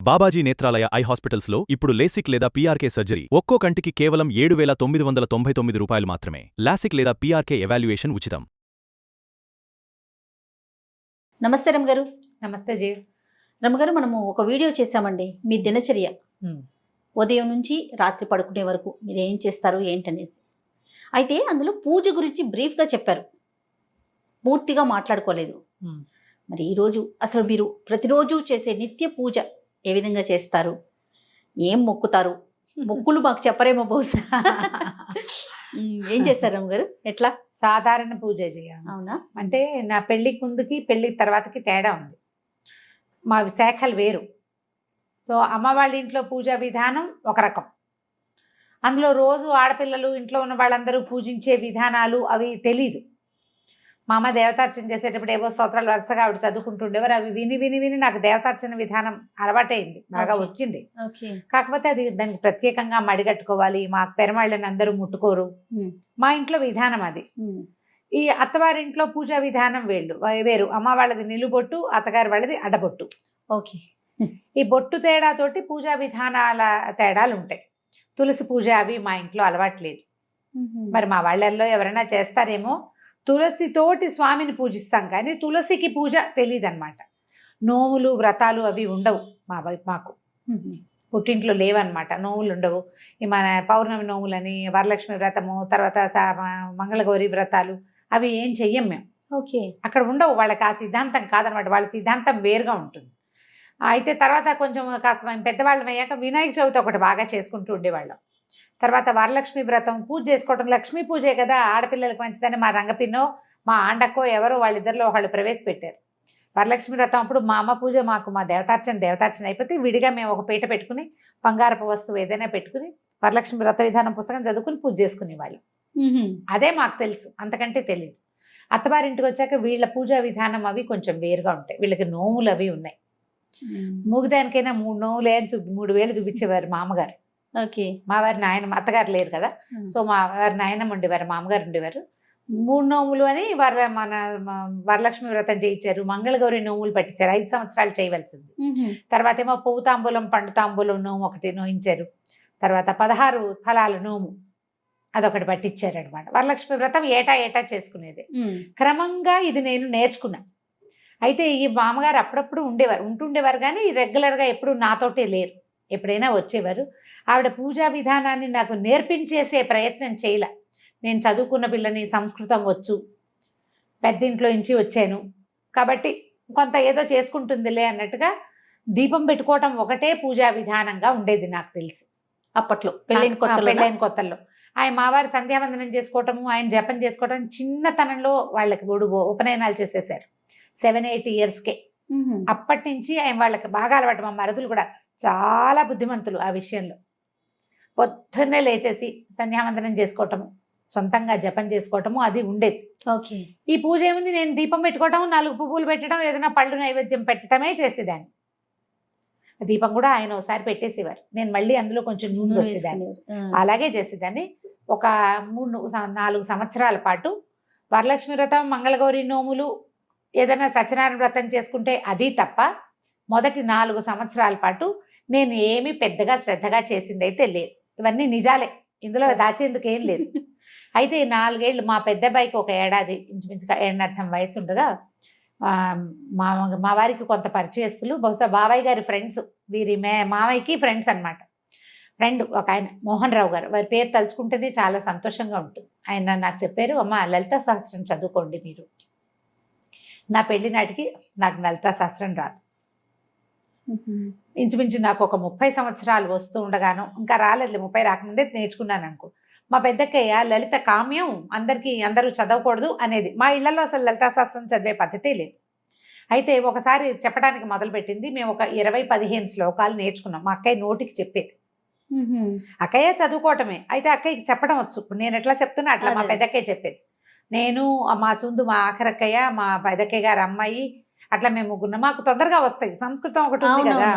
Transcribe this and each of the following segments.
Babaji Netralaya I హాస్పిటల్స్లో ఇప్పుడు LASIK లేదా పీఆర్కే సర్జరీ ఒక్కో కంటికి కేవలం 7,999 రూపాయలు మాత్రమే. లాసిక్ లేదా పీఆర్కే ఎవాల్యుయేషన్ ఉచితం. నమస్తే రమగారు. నమస్తే జీ. రమగారు, మనము ఒక వీడియో చేశామండి. మీ దినచర్య ఉదయం నుంచి రాత్రి పడుకునే వరకు మీరు ఏం చేస్తారు ఏంటనేసి. అయితే అందులో పూజ గురించి బ్రీఫ్గా చెప్పారు, పూర్తిగా మాట్లాడుకోలేదు. మరి ఈరోజు అసలు మీరు ప్రతిరోజు చేసే నిత్య పూజ ఏ విధంగా చేస్తారు, ఏం మొక్కుతారు? మొక్కులు మాకు చెప్పరేమో బహుశా. ఏం చేస్తారు రమగారు? ఎట్లా? సాధారణ పూజ చేయాలి. అవునా? అంటే నా పెళ్ళికి ముందుకి పెళ్ళి తర్వాతకి తేడా ఉంది. మా శాఖలు వేరు. సో అమ్మ వాళ్ళ ఇంట్లో పూజా విధానం ఒక రకం. అందులో రోజు ఆడపిల్లలు ఇంట్లో ఉన్న వాళ్ళందరూ పూజించే విధానాలు అవి తెలీదు. మా అమ్మ దేవతార్చన చేసేటప్పుడు ఏవో స్తోత్రాలు వరుసగా ఆవిడ చదువుకుంటుండేవారు. అవి విని విని విని నాకు దేవతార్చన విధానం అలవాటైంది, బాగా వచ్చింది. కాకపోతే అది దానికి ప్రత్యేకంగా మడిగట్టుకోవాలి. మా పెరమాళ్ళని అందరూ ముట్టుకోరు. మా ఇంట్లో విధానం అది. ఈ అత్తవారింట్లో పూజా విధానం వేరు. అమ్మ వాళ్ళది నిలుబొట్టు, అత్తగారి వాళ్ళది అడ్డబొట్టు. ఓకే. ఈ బొట్టు తేడాతోటి పూజా విధానాల తేడాలు ఉంటాయి. తులసి పూజ అవి మా ఇంట్లో అలవాట్లేదు. మరి మా వాళ్ళల్లో ఎవరైనా చేస్తారేమో. తులసితోటి స్వామిని పూజిస్తాం కానీ తులసికి పూజ తెలియదన్నమాట. నోములు వ్రతాలు అవి ఉండవు మాకు. పుట్టింట్లో లేవన్నమాట, నోములు ఉండవు. ఈ మన పౌర్ణమి నోములని, వరలక్ష్మి వ్రతము, తర్వాత మంగళగౌరి వ్రతాలు అవి ఏం చెయ్యం మేము. ఓకే. అక్కడ ఉండవు. వాళ్ళకి ఆ సిద్ధాంతం కాదనమాట. వాళ్ళ సిద్ధాంతం వేరుగా ఉంటుంది. అయితే తర్వాత కొంచెం కాస్త పెద్దవాళ్ళం అయ్యాక వినాయక చవితి ఒకటి బాగా చేసుకుంటూ ఉండేవాళ్ళం. తర్వాత వరలక్ష్మి వ్రతం పూజ చేసుకోవటం. లక్ష్మీ పూజే కదా, ఆడపిల్లలకు మంచిదని మా రంగపిన్నో మా ఆండక్కో ఎవరో వాళ్ళిద్దరిలో వాళ్ళు ప్రవేశపెట్టారు. వరలక్ష్మి వ్రతం అప్పుడు మా అమ్మ పూజ, మాకు మా దేవతార్చన అయిపోతే విడిగా మేము ఒక పీట పెట్టుకుని బంగారపు వస్తువు ఏదైనా పెట్టుకుని వరలక్ష్మి వ్రత విధానం పుస్తకం చదువుకుని పూజ చేసుకునేవాళ్ళం. అదే మాకు తెలుసు, అంతకంటే తెలియదు. అత్తవారింటికి వచ్చాక వీళ్ళ పూజా విధానం అవి కొంచెం వేరుగా ఉంటాయి. వీళ్ళకి నోములు అవి ఉన్నాయి. మూగిదానికైనా 3 నోములే అని 3 వేలు చూపించేవారు మా అమ్మగారు. ఓకే. మా వారి నాయన, అత్తగారు లేరు కదా, సో మా వారి నాయనమ్మ ఉండేవారు, మా అమ్మగారు ఉండేవారు. 3 నోములు అని మన వరలక్ష్మి వ్రతం చేయించారు. మంగళగౌరి నోములు పట్టించారు. 5 సంవత్సరాలు చేయవలసింది. తర్వాత ఏమో పువ్వు తాంబూలం పండు తాంబూలం నోము ఒకటి నోయించారు. తర్వాత 16 ఫలాల నోము అదొకటి పట్టించారు అనమాట. వరలక్ష్మి వ్రతం ఏటా చేసుకునేది. క్రమంగా ఇది నేను నేర్చుకున్నా. అయితే ఈ మామగారు అప్పుడప్పుడు ఉంటుండేవారు కానీ రెగ్యులర్గా ఎప్పుడు నాతోటే లేరు. ఎప్పుడైనా వచ్చేవారు. ఆవిడ పూజా విధానాన్ని నాకు నేర్పించేసే ప్రయత్నం చేయలే. నేను చదువుకున్న పిల్లని, సంస్కృతం వచ్చు, పెద్దింట్లో నుంచి వచ్చాను కాబట్టి కొంత ఏదో చేసుకుంటుందిలే అన్నట్టుగా దీపం పెట్టుకోవటం ఒకటే పూజా విధానంగా ఉండేది నాకు తెలుసు అప్పట్లో, పెళ్ళైన కొత్తల్లో. ఆయన మావారు సంధ్యావందనం చేసుకోవటము, ఆయన జపం చేసుకోవటం చిన్నతనంలో వాళ్ళకి ఉపనయనాలు చేసేసారు 7-8 ఇయర్స్కే. అప్పటి నుంచి ఆయన వాళ్ళకి బాగా అలవాటు. మా మరుదులు కూడా చాలా బుద్ధిమంతులు ఆ విషయంలో. పొద్దున్నే లేచేసి సంధ్యావందనం చేసుకోవటము, సొంతంగా జపం చేసుకోవటము అది ఉండేది. ఓకే. ఈ పూజ ఏముంది, నేను దీపం పెట్టుకోవటం, 4 పువ్వులు పెట్టడం, ఏదైనా పళ్ళు నైవేద్యం పెట్టడమే చేసేదాన్ని. దీపం కూడా ఆయన ఒకసారి పెట్టేసేవారు, నేను మళ్ళీ అందులో కొంచెం నూనె వేసేదాన్ని. అలాగే చేసేదాన్ని. ఒక 3-4 సంవత్సరాల పాటు వరలక్ష్మి వ్రతం, మంగళగౌరి నోములు, ఏదైనా సత్యనారాయణ వ్రతం చేసుకుంటే అది తప్ప మొదటి 4 సంవత్సరాల పాటు నేను ఏమీ పెద్దగా శ్రద్ధగా చేసింది అయితే లేదు. ఇవన్నీ నిజాలే, ఇందులో దాచేందుకు ఏం లేదు. అయితే 4 ఏళ్ళు మా పెద్ద అబ్బాయికి ఒక ఏడాది ఇంచుమించుగా 1.5 వయసు ఉండగా మా వారికి కొంత పరిచయస్తులు, బహుశా బాబాయ్ గారి ఫ్రెండ్స్, వీరి మావయ్యకి ఫ్రెండ్స్ అనమాట. ఫ్రెండ్ ఒక ఆయన మోహన్ రావు గారు, వారి పేరు తలుచుకుంటేనే చాలా సంతోషంగా ఉంటుంది. ఆయన నాకు చెప్పారు, అమ్మ లలితా సహస్రం చదువుకోండి మీరు. నా పెళ్లి నాటికి నాకు లలితా సహస్రం రాదు. ఇంచుమించు నాకు ఒక 30 సంవత్సరాలు వస్తూ ఉండగాను, ఇంకా రాలేదు, 30 రాకముందే నేర్చుకున్నాను అనుకో. మా పెద్దక్కయ్య లలిత కామ్యం, అందరూ చదవకూడదు అనేది. మా ఇళ్లలో అసలు లలితా శాస్త్రం చదివే పద్ధతే లేదు. అయితే ఒకసారి చెప్పడానికి మొదలుపెట్టింది. మేము ఒక 20-15 శ్లోకాలు నేర్చుకున్నాం. మా అక్కయ్య నోటికి చెప్పేది. అక్కయ్య చదువుకోవటమే, అయితే అక్కయ్యకి చెప్పడం వచ్చు. నేను ఎట్లా చెప్తున్నా అట్లా మా పెద్దక్కయ్య చెప్పేది. నేను, మా చుందు, మా ఆఖరక్కయ్య, మా పెద్దక్కయ్య గారి అమ్మాయి, అట్లా మేము ముగ్గురు. మాకు తొందరగా వస్తాయి. సంస్కృతం ఒకటి ఉంది కదా,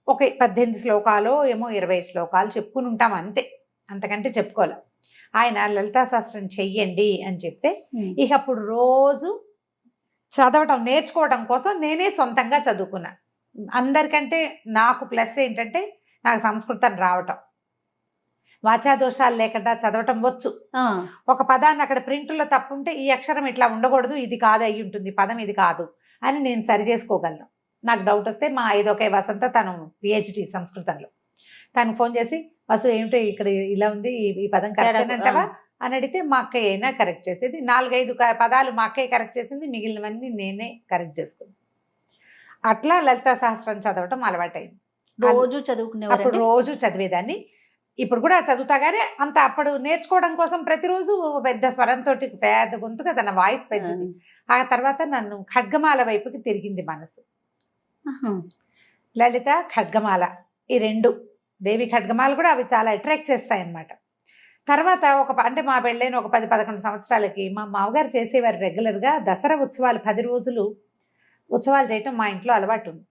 ఒక 18 శ్లోకాలు ఏమో 20 శ్లోకాలు చెప్పుకుని ఉంటాం అంతే, అంతకంటే చెప్పుకోలే. ఆయన లలితా శాస్త్రం చెయ్యండి అని చెప్తే ఇక అప్పుడు రోజు చదవటం నేర్చుకోవడం కోసం నేనే సొంతంగా చదువుకున్నా. అందరికంటే నాకు ప్లస్ ఏంటంటే నాకు సంస్కృతం రావటం, వాచా దోషాలు లేకుండా చదవటం వచ్చు. ఒక పదాన్ని అక్కడ ప్రింట్లో తప్పు ఉంటే ఈ అక్షరం ఇట్లా ఉండకూడదు, ఇది కాదు అయి ఉంటుంది, పదం ఇది కాదు అని నేను సరి చేసుకోగలను. నాకు డౌట్ వస్తే మా 5 వసంత తను పిహెచ్డి సంస్కృతంలో, తను ఫోన్ చేసి వసు ఏమిటో ఇక్కడ ఇలా ఉంది, ఈ పదం కరెక్ట్ అంటావా అని అడిగితే మా అక్కయ్య అయినా కరెక్ట్ చేసేది. 4-5 పదాలు మా అక్కయ్య కరెక్ట్ చేసింది, మిగిలినవన్నీ నేనే కరెక్ట్ చేసుకున్నాను. అట్లా లలితా సహస్రం చదవటం అలవాటైంది. రోజు చదువుకునేవారు? అప్పుడు రోజు చదివేదాన్ని, ఇప్పుడు కూడా చదువుతా కానీ అంత అప్పుడు నేర్చుకోవడం కోసం ప్రతిరోజు పెద్ద స్వరంతో పెద్ద గొంతుగా తన వాయిస్ పెద్దది. ఆ తర్వాత నన్ను ఖడ్గమాల వైపుకి తిరిగింది మనసు. లలిత ఖడ్గమాల ఈ 2 దేవి ఖడ్గమాల కూడా అవి చాలా అట్రాక్ట్ చేస్తాయి అన్నమాట. తర్వాత అంటే మా పెళ్ళైన ఒక 10-11 సంవత్సరాలకి మా మామగారు చేసేవారు రెగ్యులర్గా దసరా ఉత్సవాలు 10 రోజులు ఉత్సవాలు చేయటం మా ఇంట్లో అలవాటు ఉంది.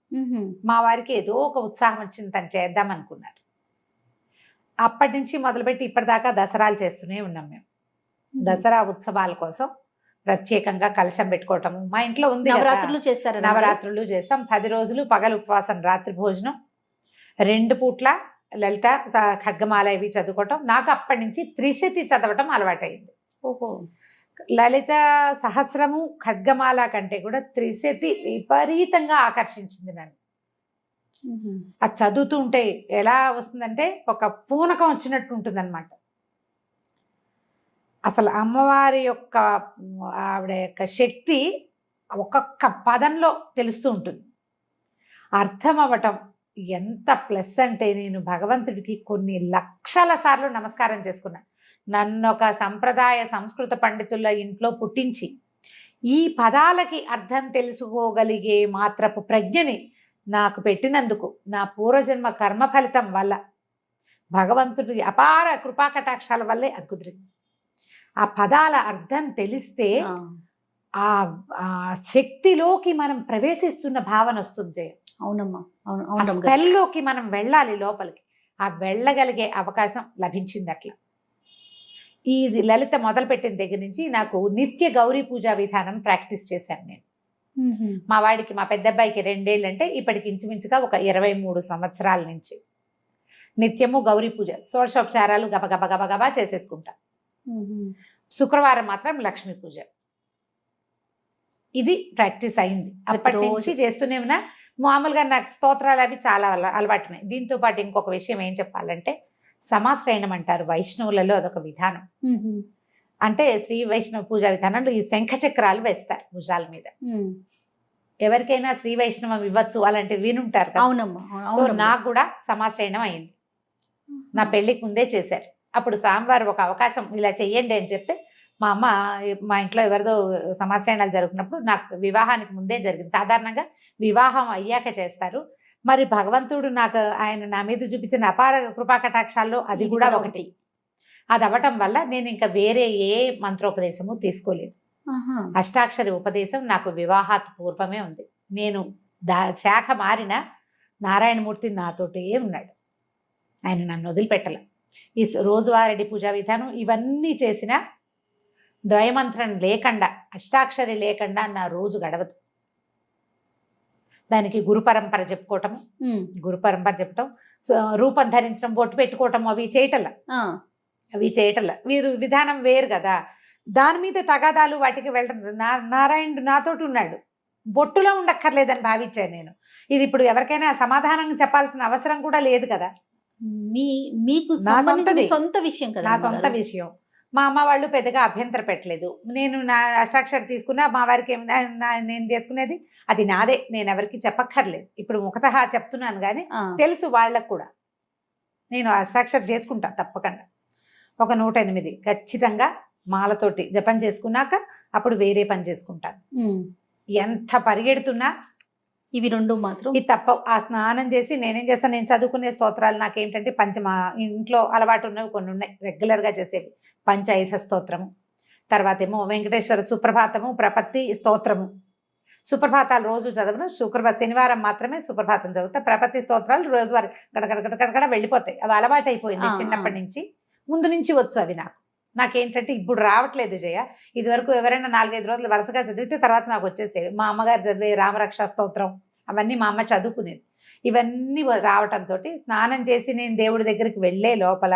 మా వారికి ఏదో ఒక ఉత్సాహం వచ్చింది, తను చేద్దాం అనుకున్నారు. అప్పటి నుంచి మొదలుపెట్టి ఇప్పటిదాకా దసరాలు చేస్తూనే ఉన్నాం మేము. దసరా ఉత్సవాల కోసం ప్రత్యేకంగా కలశం పెట్టుకోవటము మా ఇంట్లో ఉంది. నవరాత్రులు చేస్తారు? నవరాత్రులు చేస్తాం. 10 రోజులు పగలు ఉపవాసం, రాత్రి భోజనం, 2 పూట్ల లలిత ఖడ్గమాల ఇవి చదువుకోవటం. నాకు అప్పటి నుంచి త్రిశతి చదవటం అలవాటైంది. ఓహో. లలిత సహస్రము ఖడ్గమాల కంటే కూడా త్రిశతి విపరీతంగా ఆకర్షించింది నన్ను. అది చదువుతూ ఉంటే ఎలా వస్తుందంటే ఒక పూనకం వచ్చినట్టు ఉంటుంది అనమాట. అసలు అమ్మవారి యొక్క ఆవిడ యొక్క శక్తి ఒక్కొక్క పదంలో తెలుస్తూ ఉంటుంది. అర్థం అవ్వటం ఎంత ప్లస్ అంటే నేను భగవంతుడికి కొన్ని లక్షల సార్లు నమస్కారం చేసుకున్నా. నన్ను ఒక సంప్రదాయ సంస్కృత పండితుల ఇంట్లో పుట్టించి ఈ పదాలకి అర్థం తెలుసుకోగలిగే మాత్రపు ప్రజ్ఞని నాకు పెట్టినందుకు నా పూర్వజన్మ కర్మ ఫలితం వల్ల భగవంతుడి అపార కృపాకటాక్షాల వల్లే అది కుదిరింది. ఆ పదాల అర్థం తెలిస్తే ఆ శక్తిలోకి మనం ప్రవేశిస్తున్న భావన వస్తుంది జయ. అవునమ్మా, స్పెల్లోకి మనం వెళ్ళాలి లోపలికి. ఆ వెళ్ళగలిగే అవకాశం లభించింది. అట్లా ఈ లలిత మొదలుపెట్టిన దగ్గర నుంచి నాకు నిత్య గౌరీ పూజా విధానం ప్రాక్టీస్ చేశాను నేను. మా వాడికి, మా పెద్ద అబ్బాయికి 2 ఏళ్ళు అంటే ఇప్పటికి ఇంచుమించుగా ఒక 23 సంవత్సరాల నుంచి నిత్యము గౌరీ పూజ షోడశోపచారాలు గబగబ గబగబా చేసేసుకుంటా. శుక్రవారం మాత్రం లక్ష్మీ పూజ. ఇది ప్రాక్టీస్ అయింది. అప్పటి నుంచి చేస్తూనే ఉన్నా. మామూలుగా నాకు స్తోత్రాలు అవి చాలా అలవాటున్నాయి. దీంతో పాటు ఇంకొక విషయం ఏం చెప్పాలంటే సమాశ్రయణం అంటారు వైష్ణవులలో, అదొక విధానం. అంటే శ్రీ వైష్ణవ పూజా విధానంలో ఈ శంఖ చక్రాలు వేస్తారు భుజాల మీద. ఎవరికైనా శ్రీ వైష్ణవం ఇవ్వచ్చు అలాంటివి వినుంటారు కదా. అవునమ్మా. నాకు కూడా సమాశ్రయణం అయింది. నా పెళ్లికి ముందే చేశారు. అప్పుడు స్వామివారు ఒక అవకాశం ఇలా చెయ్యండి అని చెప్తే మా అమ్మ, మా ఇంట్లో ఎవరిదో సమాశ్రయణాలు జరుగుతున్నప్పుడు నాకు వివాహానికి ముందే జరిగింది. సాధారణంగా వివాహం అయ్యాక చేస్తారు. మరి భగవంతుడు నాకు ఆయన నా మీద చూపించిన అపార కృపాకటాక్షాల్లో అది కూడా ఒకటి. అది అవ్వటం వల్ల నేను ఇంకా వేరే ఏ మంత్రోపదేశము తీసుకోలేదు. అష్టాక్షరి ఉపదేశం నాకు వివాహాత్ పూర్వమే ఉంది. నేను శాఖ మారిన నారాయణమూర్తి నాతోటే ఉన్నాడు. ఆయన నన్ను వదిలిపెట్టల. ఈ రోజువారీ పూజా విధానం ఇవన్నీ చేసిన ద్వయమంత్రం లేకుండా, అష్టాక్షరి లేకుండా నా రోజు గడవదు. దానికి గురు పరంపర చెప్పుకోవటము, గురు పరంపర చెప్పటం, రూపం ధరించడం, బొట్టు పెట్టుకోవటం అవి చేయటల్లా వీరు విధానం వేరు కదా. దాని మీద తగాదాలు వాటికి వెళ్ళడం. నారాయణుడు నాతోటి ఉన్నాడు, బొట్టులో ఉండక్కర్లేదని భావించాను నేను. ఇది ఇప్పుడు ఎవరికైనా సమాధానం చెప్పాల్సిన అవసరం కూడా లేదు కదా. మీకు సొంత విషయం కదా. నా సొంత విషయం. మా అమ్మ వాళ్ళు పెద్దగా అభ్యంతర పెట్టలేదు. నేను నా అష్టాక్షరి తీసుకున్నా మా వారికి నేను చేసుకునేది అది నాదే, నేను ఎవరికి చెప్పక్కర్లేదు. ఇప్పుడు ముఖతః చెప్తున్నాను కానీ తెలుసు వాళ్ళకు కూడా. నేను అష్టాక్షరి చేసుకుంటా తప్పకుండా. ఒక 108 ఖచ్చితంగా మాలతోటి జపం చేసుకున్నాక అప్పుడు వేరే పని చేసుకుంటాను. ఎంత పరిగెడుతున్నా ఇవి 2 మాత్రం ఇది తప్ప. ఆ స్నానం చేసి నేనేం చేస్తాను, నేను చదువుకునే స్తోత్రాలు నాకేంటంటే మా ఇంట్లో అలవాటు ఉన్నవి కొన్ని ఉన్నాయి రెగ్యులర్గా చేసేవి. పంచాయుధ స్తోత్రము, తర్వాత ఏమో వెంకటేశ్వర సుప్రభాతము, ప్రపత్తి స్తోత్రము. సుప్రభాతాలు రోజు చదవను, శనివారం మాత్రమే సుప్రభాతం చదువుతా. ప్రపత్తి స్తోత్రాలు రోజువారి గడగడ వెళ్ళిపోతాయి. అవి అలవాటు అయిపోయింది చిన్నప్పటి నుంచి. ముందు నుంచి వచ్చు అవి నాకేంటంటే ఇప్పుడు రావట్లేదు జయ. ఇది వరకు ఎవరైనా 4-5 రోజులు వరుసగా చదివితే తర్వాత నాకు వచ్చేసేవి. మా అమ్మగారు చదివే రామరక్ష స్తోత్రం అవన్నీ మా అమ్మ చదువుకునేది. ఇవన్నీ రావటంతో స్నానం చేసి నేను దేవుడి దగ్గరికి వెళ్ళే లోపల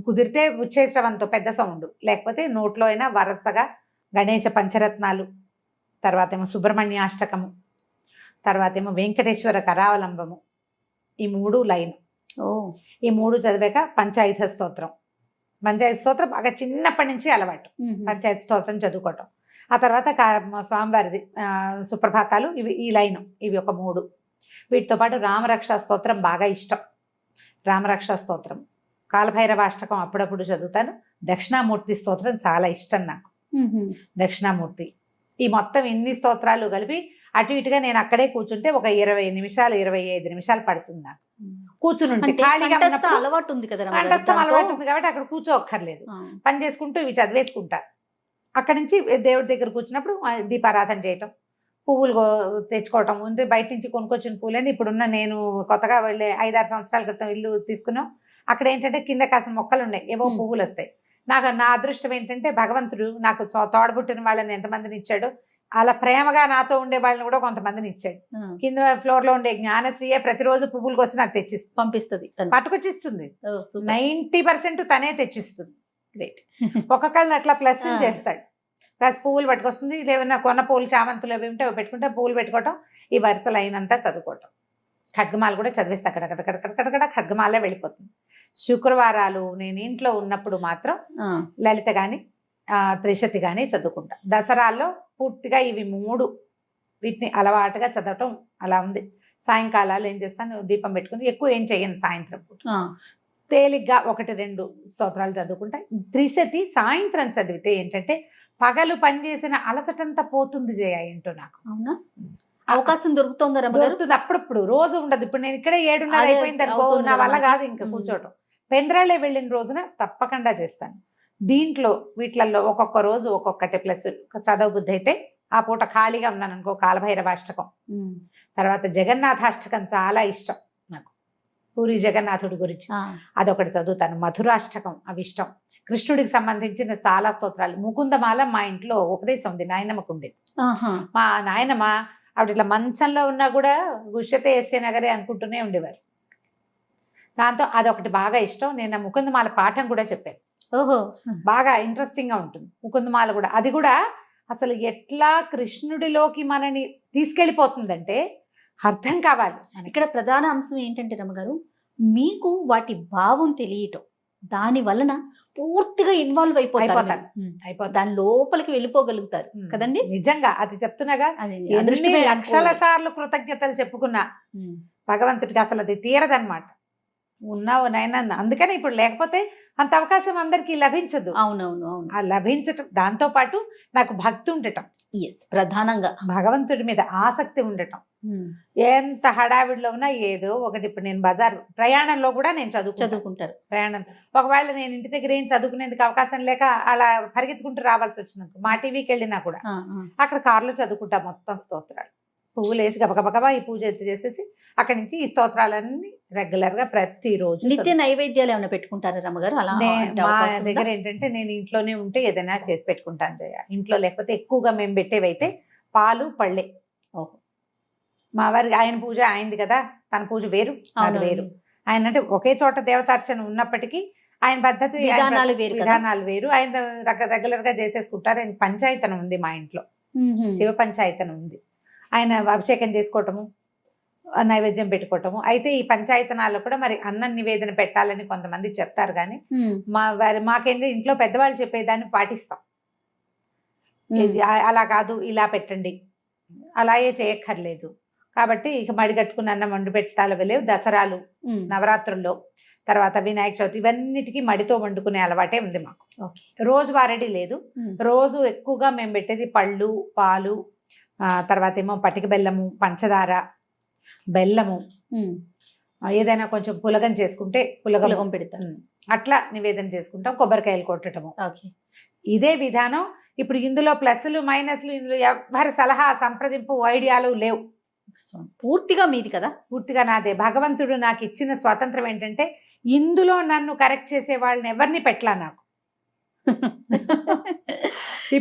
కుదిరితే ఉచ్చేశ్రవంతో పెద్ద సౌండ్, లేకపోతే నోట్లో అయినా వరుసగా గణేష పంచరత్నాలు, తర్వాత ఏమో సుబ్రహ్మణ్యాష్టకము, తర్వాత ఏమో వెంకటేశ్వర కరావలంబము, ఈ 3 లైన్. ఈ 3 చదివాక పంచాయుధ స్తోత్రం. పంచాయతీ స్తోత్రం బాగా చిన్నప్పటి నుంచి అలవాటు, పంచాయతీ స్తోత్రం చదువుకోవటం. ఆ తర్వాత స్వామివారిది సుప్రభాతాలు, ఇవి ఈ లైను, ఇవి ఒక 3. వీటితో పాటు రామరక్షా స్తోత్రం బాగా ఇష్టం. రామరక్షా స్తోత్రం, కాలభైరవాష్టకం అప్పుడప్పుడు చదువుతాను. దక్షిణామూర్తి స్తోత్రం చాలా ఇష్టం నాకు. దక్షిణామూర్తి, ఈ మొత్తం ఇన్ని స్తోత్రాలు కలిపి అటు ఇటుగా నేను అక్కడే కూర్చుంటే ఒక 20 నిమిషాలు 25 నిమిషాలు పడుతుంది నాకు కూర్చుని ఉంటే. ఖాళీగా అలవాటు ఉంది కదా, అలవాటు ఉంది కాబట్టి అక్కడ కూర్చోక్కర్లేదు, పని చేసుకుంటూ ఇవి చదివేసుకుంటా. అక్కడి నుంచి దేవుడి దగ్గర కూర్చున్నప్పుడు దీపారాధన చేయటం, పువ్వులు తెచ్చుకోవటం. అంటే బయట నుంచి కొనుక్కొచ్చిన పువ్వులని ఇప్పుడున్న నేను కొత్తగా వెళ్ళే 5-6 సంవత్సరాల క్రితం ఇల్లు తీసుకున్నాం. అక్కడ ఏంటంటే కింద కాసిన మొక్కలు ఉన్నాయి, ఏవో పువ్వులు వస్తాయి. నా అదృష్టం ఏంటంటే భగవంతుడు నాకు తోడబుట్టిన వాళ్ళని ఎంతమందిని ఇచ్చాడో, అలా ప్రేమగా నాతో ఉండే వాళ్ళని కూడా కొంతమందిని ఇచ్చాడు. కింద ఫ్లోర్ లో ఉండే జ్ఞానశ్రీయే ప్రతిరోజు పువ్వులకు వచ్చి నాకు తెచ్చిస్తుంది, పంపిస్తుంది, పట్టుకొచ్చిస్తుంది. 90% తనే తెచ్చిస్తుంది. గ్రేట్. ఒక్కొక్కళ్ళని అట్లా ప్లస్ చేస్తాడు. ప్లస్ పువ్వులు పట్టుకొస్తుంది, లేవన్నా కొన్న పువ్వులు చామంతులు అవి ఉంటే అవి పెట్టుకుంటే పువ్వులు పెట్టుకోవటం, ఈ వరుస లైన్ అంతా చదువుకోవటం. ఖడ్గమాలు కూడా చదివేస్తే అక్కడక్కడ ఖడ్గమాలే వెళ్ళిపోతుంది. శుక్రవారాలు నేను ఇంట్లో ఉన్నప్పుడు మాత్రం లలిత కానీ త్రిశతి కానీ చదువుకుంటా. దసరాల్లో పూర్తిగా ఇవి 3 వీటిని అలవాటుగా చదవటం అలా ఉంది. సాయంకాలాలు ఏం చేస్తాను, దీపం పెట్టుకుని ఎక్కువ ఏం చెయ్యను. సాయంత్రం తేలిగ్గా 1-2 స్తోత్రాలు చదువుకుంటా. త్రిశతి సాయంత్రం చదివితే ఏంటంటే పగలు పనిచేసిన అలసటంతా పోతుంది జయ. ఏంటో నాకు అవునా అవకాశం దొరుకుతుంది, అప్పుడప్పుడు, రోజు ఉండదు. ఇప్పుడు నేను ఇక్కడ 7:30 అయిపోయింది అనుకో, నా వల్ల కాదు ఇంకా కూర్చోవటం. పెంద్రాలే వెళ్ళిన రోజున తప్పకుండా చేస్తాను. దీంట్లో వీటిలలో ఒక్కొక్క రోజు ఒక్కొక్కటి ప్లస్ చదవ బుద్ధి అయితే ఆ పూట ఖాళీగా ఉన్నాను అనుకో, కాలభైరవాష్టకం, తర్వాత జగన్నాథాష్టకం చాలా ఇష్టం నాకు, పూరి జగన్నాథుడి గురించి అదొకటి చదువుతాను. మధురాష్టకం అవి ఇష్టం. కృష్ణుడికి సంబంధించిన చాలా స్తోత్రాలు. ముకుందమాల మా ఇంట్లో ఉపదేశం ఉంది, నాయనమ్మకు ఉండేది. మా నాయనమ్మ ఆవిడ ఇట్లా మంచంలో ఉన్నా కూడా గుష్యతే ఎస్సే నగరే అనుకుంటూనే ఉండేవారు. దాంతో అదొకటి బాగా ఇష్టం. నేను ఆ ముకుందమాల పాఠం కూడా చెప్పాను. ఓహో, బాగా ఇంట్రెస్టింగ్ గా ఉంటుంది ముకుందమాల కూడా. అది కూడా అసలు ఎట్లా కృష్ణుడిలోకి మనని తీసుకెళ్ళిపోతుందంటే అర్థం కావాలి. ఇక్కడ ప్రధాన అంశం ఏంటంటే రమ్మగారు, మీకు వాటి భావం తెలియటం, దాని వలన పూర్తిగా ఇన్వాల్వ్ అయిపోతారు, దాని లోపలికి వెళ్ళిపోగలుగుతారు కదండి. నిజంగా అది చెప్తున్నాగా, లక్షల సార్లు కృతజ్ఞతలు చెప్పుకున్నా భగవంతుడికి అసలు అది తీరదన్నమాట. ఉన్నావు నాయన, అందుకని ఇప్పుడు లేకపోతే అంత అవకాశం అందరికీ లభించదు. అవునవును అవును. ఆ లభించటం, దాంతో పాటు నాకు భక్తి ఉండటం, ప్రధానంగా భగవంతుడి మీద ఆసక్తి ఉండటం. ఎంత హడావిడిలో ఉన్నా ఏదో ఒకటి. ఇప్పుడు నేను బజార్ ప్రయాణంలో కూడా నేను చదువుకుంటారు. ప్రయాణం ఒకవేళ నేను ఇంటి దగ్గర ఏం చదువుకునేందుకు అవకాశం లేక అలా పరిగెత్తుకుంటూ రావాల్సి వచ్చింది, మా టీవీకి వెళ్ళినా కూడా అక్కడ కారులో చదువుకుంటా మొత్తం స్తోత్రాలు. పువ్వులు వేసి గబగబా ఈ పూజ చేసేసి అక్కడి నుంచి ఈ స్తోత్రాలన్నీ రెగ్యులర్ గా ప్రతిరోజు. నిత్య నైవేద్యాలు ఏమైనా పెట్టుకుంటారా రమ్మగారు? అలా మా దగ్గర ఏంటంటే నేను ఇంట్లోనే ఉంటే ఏదైనా చేసి పెట్టుకుంటాను జయ. ఇంట్లో లేకపోతే ఎక్కువగా మేము పెట్టేవైతే పాలు పళ్ళే. ఓహో, మా వారికి ఆయన పూజ అయింది కదా, తన పూజ వేరు అది వేరు. ఆయన అంటే ఒకే చోట దేవతార్చన ఉన్నప్పటికీ ఆయన పద్ధతి విధానాలు వేరు. ఆయన రెగ్యులర్ గా చేసేసుకుంటారు. ఆయన పంచాయతనం ఉంది మా ఇంట్లో, శివ పంచాయతనం ఉంది. ఆయన అభిషేకం చేసుకోవటము, నైవేద్యం పెట్టుకోవటము. అయితే ఈ పంచాయతనాల్లో కూడా మరి అన్నం నివేదన పెట్టాలని కొంతమంది చెప్తారు, కానీ మాకేంటి ఇంట్లో పెద్దవాళ్ళు చెప్పేదాన్ని పాటిస్తాం. అలా కాదు, ఇలా పెట్టండి, అలాగే చేయక్కర్లేదు. కాబట్టి ఇక మడి కట్టుకుని అన్నం వండి పెట్టాలి లేవు. దసరాలు, నవరాత్రుల్లో, తర్వాత వినాయక చవితి, ఇవన్నిటికీ మడితో వండుకునే అలవాటే ఉంది మాకు. రోజు వారడి లేదు. రోజు ఎక్కువగా మేము పెట్టేది పళ్ళు, పాలు, తర్వాత ఏమో పటిక బెల్లము, పంచదార, బెల్లము, ఏదైనా కొంచెం పులగం చేసుకుంటే పులగం పెడతాం, అట్లా నివేదన చేసుకుంటాం. కొబ్బరికాయలు కొట్టడము. ఇదే విధానం. ఇప్పుడు ఇందులో ప్లస్లు మైనస్లు ఇందులో ఎవరి సలహా సంప్రదింపు ఐడియాలు లేవు. పూర్తిగా మీది కదా, పూర్తిగా నాదే. భగవంతుడు నాకు ఇచ్చిన స్వాతంత్రం ఏంటంటే ఇందులో నన్ను కరెక్ట్ చేసే వాళ్ళని ఎవరిని పెట్టలా నాకు.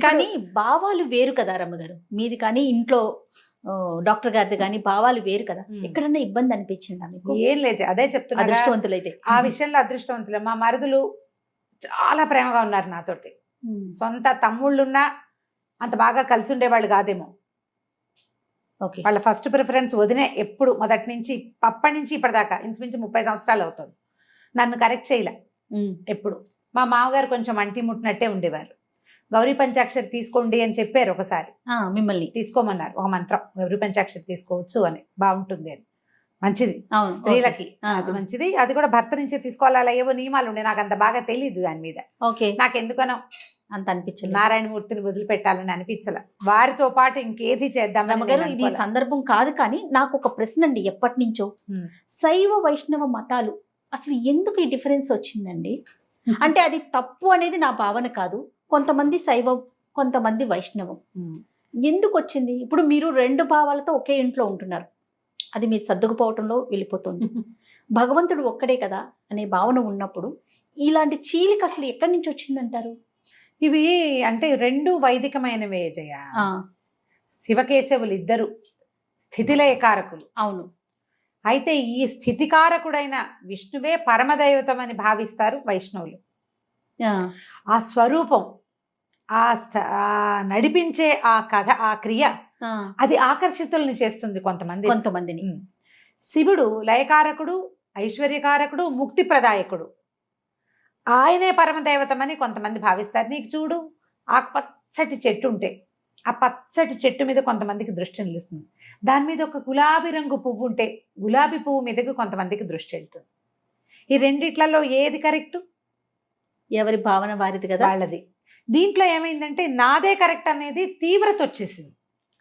కానీ భావాలు వేరు కదా రమ్మగారు మీది. కానీ ఇంట్లో డాక్టర్ గారిది కానీ భావాలు వేరు కదా, ఉమ్. ఎక్కడన్నా ఇబ్బంది అనిపించిందా మీకు? ఏం లేదు, అదే చెప్తున్నా కదా. అదృష్టవంతులైతే. ఆ విషయంలో అదృష్టవంతులే. మా మరుదులు చాలా ప్రేమగా ఉన్నారు నాతోటి. సొంత తమ్ముళ్ళున్నా అంత బాగా కలిసి ఉండేవాళ్ళు కాదేమో. ఓకే. వాళ్ళ ఫస్ట్ ప్రిఫరెన్స్ వదినే. ఎప్పుడు మొదటి నుంచి అప్పటి నుంచి ఇప్పటిదాకా ఇంచుమించు 30 సంవత్సరాలు అవుతుంది. నన్ను కరెక్ట్ చేయలే ఎప్పుడు. మా మామగారు కొంచెం అంటి ముట్టినట్టే ఉండేవారు. గౌరీ పంచాక్షరి తీసుకోండి అని చెప్పారు ఒకసారి. మిమ్మల్ని తీసుకోమన్నారు ఒక మంత్రం, గౌరీ పంచాక్షరి తీసుకోవచ్చు అని, బాగుంటుంది అని. మంచిది అవును స్త్రీలకి, ఆ, అది మంచిది. అది కూడా భర్త నుంచే తీసుకోవాలి, అలా ఏవో నియమాలు ఉండే. నాకు అంత బాగా తెలియదు దాని మీద. ఓకే. నాకు ఎందుకనో అంత అనిపించింది. నారాయణమూర్తిని వదిలిపెట్టాలని అనిపించల. వారితో పాటు ఇంకేది చేద్దాం రమ్మగారు, ఇది సందర్భం కాదు కానీ నాకు ఒక ప్రశ్న అండి. ఎప్పటి నుంచో శైవ వైష్ణవ మతాలు అసలు ఎందుకు ఈ డిఫరెన్స్ వచ్చిందండి? అంటే అది తప్పు అనేది నా భావన కాదు. కొంతమంది శైవం, కొంతమంది వైష్ణవం. ఎందుకు వచ్చింది? ఇప్పుడు మీరు 2 భావాలతో ఒకే ఇంట్లో ఉంటున్నారు, అది మీరు సర్దుకుపోవటంలో వెళ్ళిపోతుంది. భగవంతుడు ఒక్కడే కదా అనే భావన ఉన్నప్పుడు ఇలాంటి చీలిక అసలు ఎక్కడి నుంచి వచ్చిందంటారు? ఇవి అంటే 2 వైదికమైనవే జయ. శివకేశవులు ఇద్దరు స్థితిలయకారకులు. అవును. అయితే ఈ స్థితికారకుడైన విష్ణువే పరమదైవతం అని భావిస్తారు వైష్ణవులు. ఆ స్వరూపం, ఆ నడిపించే ఆ కథ, ఆ క్రియ, అది ఆకర్షితుల్ని చేస్తుంది కొంతమందిని. శివుడు లయకారకుడు, ఐశ్వర్యకారకుడు, ముక్తి ప్రదాయకుడు. ఆయనే పరమదైవతం అని కొంతమంది భావిస్తారు. నీకు చూడు, ఆ పచ్చటి చెట్టు ఉంటే ఆ పచ్చటి చెట్టు మీద కొంతమందికి దృష్టి నిలుస్తుంది. దాని మీద ఒక గులాబీ రంగు పువ్వు ఉంటే గులాబీ పువ్వు మీదకి కొంతమందికి దృష్టి వెళ్తుంది. ఈ రెండిట్లలో ఏది కరెక్ట్? ఎవరి భావన వారిది కదా, వాళ్ళది. దీంట్లో ఏమైందంటే నాదే కరెక్ట్ అనేది తీవ్రత వచ్చేసింది.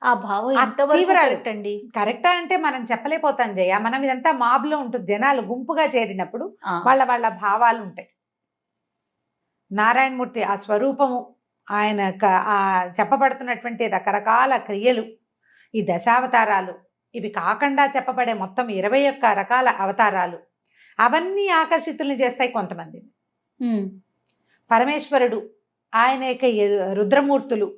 ఆ భావం ఎంతవరకు కరెక్ట్ అండి? కరెక్టా అంటే మనం చెప్పలేకపోతాం జయ. మనం ఇదంతా మాబ్లో ఉంటుంది, జనాలు గుంపుగా చేరినప్పుడు వాళ్ళ భావాలు ఉంటాయి. నారాయణమూర్తి ఆ స్వరూపము, ఆయన ఆ చెప్పబడుతున్నటువంటి రకరకాల క్రియలు, ఈ దశావతారాలు, ఇవి కాకుండా చెప్పబడే మొత్తం 21 రకాల అవతారాలు, అవన్నీ ఆకర్షితుల్ని చేస్తాయి కొంతమందిని. పరమేశ్వరుడు, ఆయన యొక్క రుద్రమూర్తులు,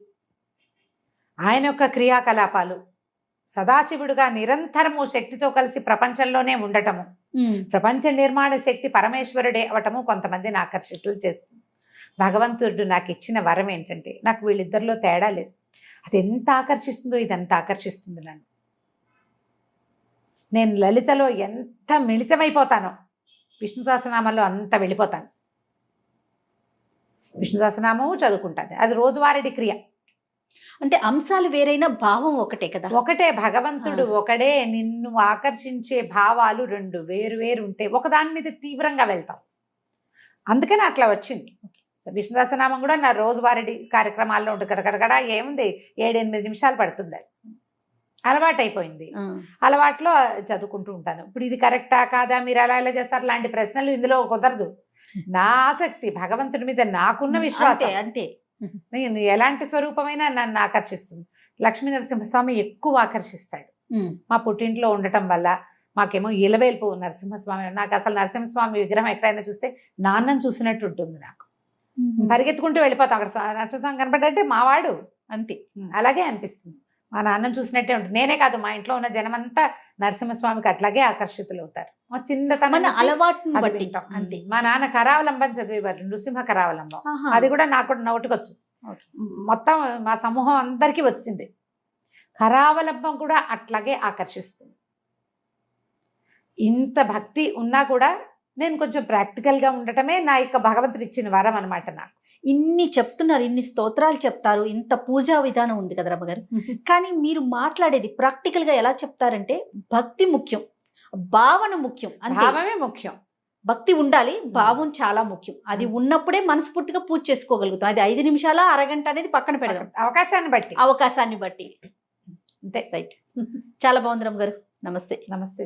ఆయన యొక్క క్రియాకలాపాలు, సదాశివుడుగా నిరంతరము శక్తితో కలిసి ప్రపంచంలోనే ఉండటము, ప్రపంచ నిర్మాణ శక్తి పరమేశ్వరుడే అవటము కొంతమందిని ఆకర్షితులు చేస్తుంది. భగవంతుడు నాకు ఇచ్చిన వరం ఏంటంటే, నాకు వీళ్ళిద్దరిలో తేడా లేదు. అది ఎంత ఆకర్షిస్తుందో ఇదంత ఆకర్షిస్తుంది నన్ను. నేను లలితలో ఎంత మిళితమైపోతానో విష్ణు సహస్రనామంలో అంత వెళ్ళిపోతాను. విష్ణు సహస్రనామము చదువుకుంటాను, అది రోజువారీ క్రియ. అంటే అంశాలు వేరైనా భావం ఒకటే కదా? ఒకటే. భగవంతుడు ఒకడే. నిన్ను ఆకర్షించే భావాలు 2 వేరు ఉంటే ఒకదాని మీద తీవ్రంగా వెళ్తాం. అందుకని అట్లా వచ్చింది. విష్ణు సహస్రనామం కూడా నా రోజువారీ కార్యక్రమాల్లో ఉంటుంది. కడకడగడ ఏముంది, 7-8 నిమిషాలు పడుతుంది. అది అలవాటు అయిపోయింది. అలవాట్లో చదువుకుంటూ ఉంటాను. ఇప్పుడు ఇది కరెక్టా కాదా, మీరు అలా ఎలా చేస్తారు లాంటి ప్రశ్నలు ఇందులో కుదరదు. నా ఆసక్తి భగవంతుడి మీద నాకున్న విశ్వాసం అంతే. నేను ఎలాంటి స్వరూపమైనా నన్ను ఆకర్షిస్తుంది. లక్ష్మీ నరసింహస్వామి ఎక్కువ ఆకర్షిస్తాడు. మా పుట్టింట్లో ఉండటం వల్ల మాకేమో ఇలవేల్పు నరసింహస్వామి. నాకు అసలు నరసింహస్వామి విగ్రహం ఎక్కడైనా చూస్తే నాన్నను చూసినట్టు ఉంటుంది. నాకు పరిగెత్తుకుంటూ వెళ్ళిపోతాం. అక్కడ నరసింహస్వామి కనపడ్డంటే మావాడు అంతే, అలాగే అనిపిస్తుంది. మా నాన్నను చూసినట్టే ఉంటుంది. నేనే కాదు, మా ఇంట్లో ఉన్న జనమంతా నరసింహస్వామికి అట్లాగే ఆకర్షితులు అవుతారు. మా చిన్నతనం అలవాటు బట్టి అంతే. మా నాన్న కరావలంబం చదివేవారు, నృసింహ కరావలంబం. అది కూడా నాకు నోటికొచ్చు. మొత్తం మా సమూహం అందరికీ వచ్చింది. కరావలంబం కూడా అట్లాగే ఆకర్షిస్తుంది. ఇంత భక్తి ఉన్నా కూడా నేను కొంచెం ప్రాక్టికల్గా ఉండటమే నా యొక్క భగవంతుడు ఇచ్చిన వరం అనమాట. నాకు ఇన్ని చెప్తున్నారు, ఇన్ని స్తోత్రాలు చెప్తారు, ఇంత పూజా విధానం ఉంది కదా రమ్మగారు. కానీ మీరు మాట్లాడేది ప్రాక్టికల్గా ఎలా చెప్తారంటే, భక్తి ముఖ్యం, భావన ముఖ్యం. భావమే ముఖ్యం. భక్తి ఉండాలి, భావం చాలా ముఖ్యం. అది ఉన్నప్పుడే మనస్ఫూర్తిగా పూజ చేసుకోగలుగుతాం. అది 5 నిమిషాల అరగంట అనేది పక్కన పెడదాం, అవకాశాన్ని బట్టి. అంతే. రైట్. చాలా బాగుంది రమ్మగారు. నమస్తే. నమస్తే.